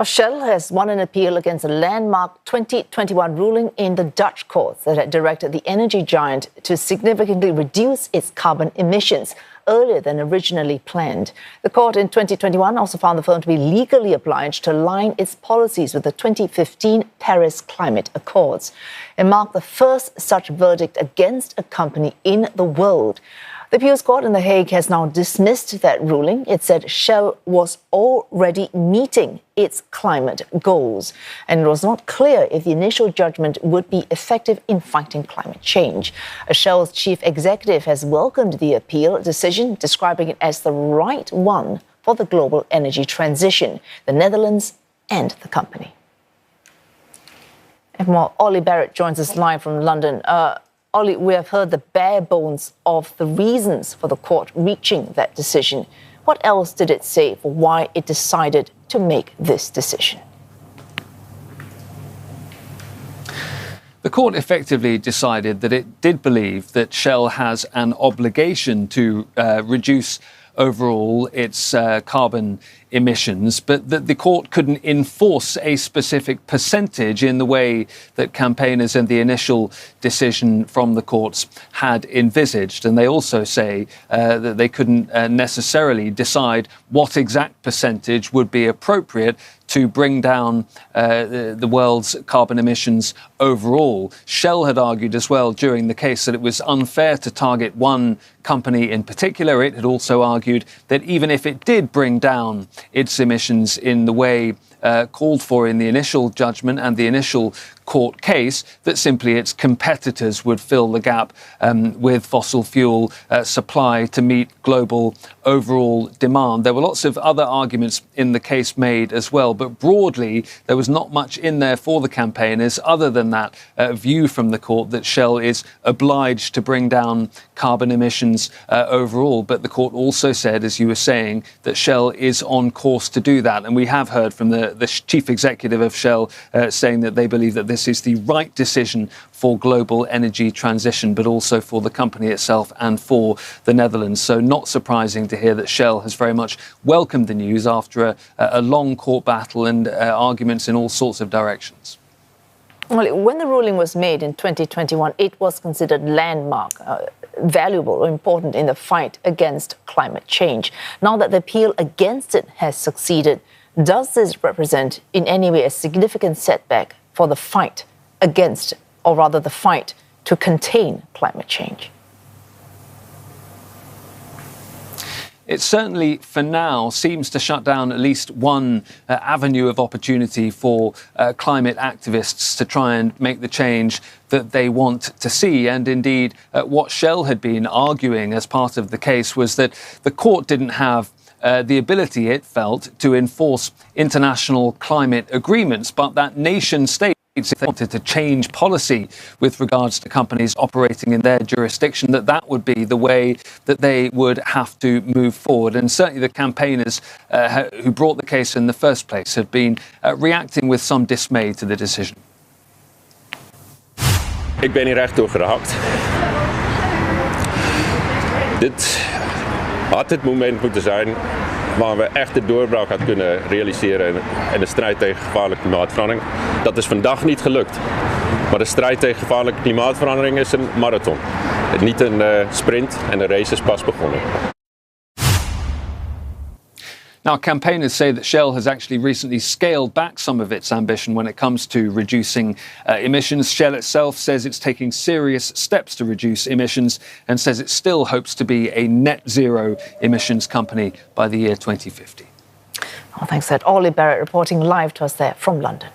Shell has won an appeal against a landmark 2021 ruling in the Dutch courts that had directed the energy giant to significantly reduce its carbon emissions earlier than originally planned. The court in 2021 also found the firm to be legally obliged to align its policies with the 2015 Paris Climate Accords. It marked the first such verdict against a company in the world. The appeals court in The Hague has now dismissed that ruling. It said Shell was already meeting its climate goals, and it was not clear if the initial judgment would be effective in fighting climate change. Shell's chief executive has welcomed the appeal decision, describing it as the right one for the global energy transition, the Netherlands and the company. And more, Olly Barratt joins us live from London. Olly, we have heard the bare bones of the reasons for the court reaching that decision. What else did it say for why it decided to make this decision? The court effectively decided that it did believe that Shell has an obligation to reduce overall its carbon emissions, but that the court couldn't enforce a specific percentage in the way that campaigners and the initial decision from the courts had envisaged. And they also say that they couldn't necessarily decide what exact percentage would be appropriate to bring down the world's carbon emissions overall. Shell had argued as well during the case that it was unfair to target one company in particular. It had also argued that even if it did bring down its emissions in the way called for in the initial judgment and the initial court case, that simply its competitors would fill the gap with fossil fuel supply to meet global overall demand. There were lots of other arguments in the case made as well, but broadly there was not much in there for the campaigners other than that view from the court that Shell is obliged to bring down carbon emissions overall. But the court also said, as you were saying, that Shell is on course to do that. And we have heard from the chief executive of Shell saying that they believe that this is the right decision for global energy transition, but also for the company itself and for the Netherlands. So not surprising to hear that Shell has very much welcomed the news after a long court battle and arguments in all sorts of directions. Well, when the ruling was made in 2021, it was considered landmark, valuable or important in the fight against climate change. Now that the appeal against it has succeeded, does this represent in any way a significant setback for the fight against, or rather the fight to contain climate change? It certainly, for now, seems to shut down at least one avenue of opportunity for climate activists to try and make the change that they want to see. And indeed, what Shell had been arguing as part of the case was that the court didn't have the ability, it felt, to enforce international climate agreements, but that nation states, if they wanted to change policy with regards to companies operating in their jurisdiction, that would be the way that they would have to move forward. And certainly the campaigners who brought the case in the first place have been reacting with some dismay to the decision. Ik ben hier echt door geraakt. Dit had het moment moeten zijn waar we echt de doorbraak hadden kunnen realiseren in de strijd tegen gevaarlijke klimaatverandering. Dat is vandaag niet gelukt. Maar de strijd tegen gevaarlijke klimaatverandering is een marathon. Niet een sprint en de race is pas begonnen. Now, campaigners say that Shell has actually recently scaled back some of its ambition when it comes to reducing emissions. Shell itself says it's taking serious steps to reduce emissions and says it still hopes to be a net zero emissions company by the year 2050. Well, thanks for that. Olly Barratt reporting live to us there from London.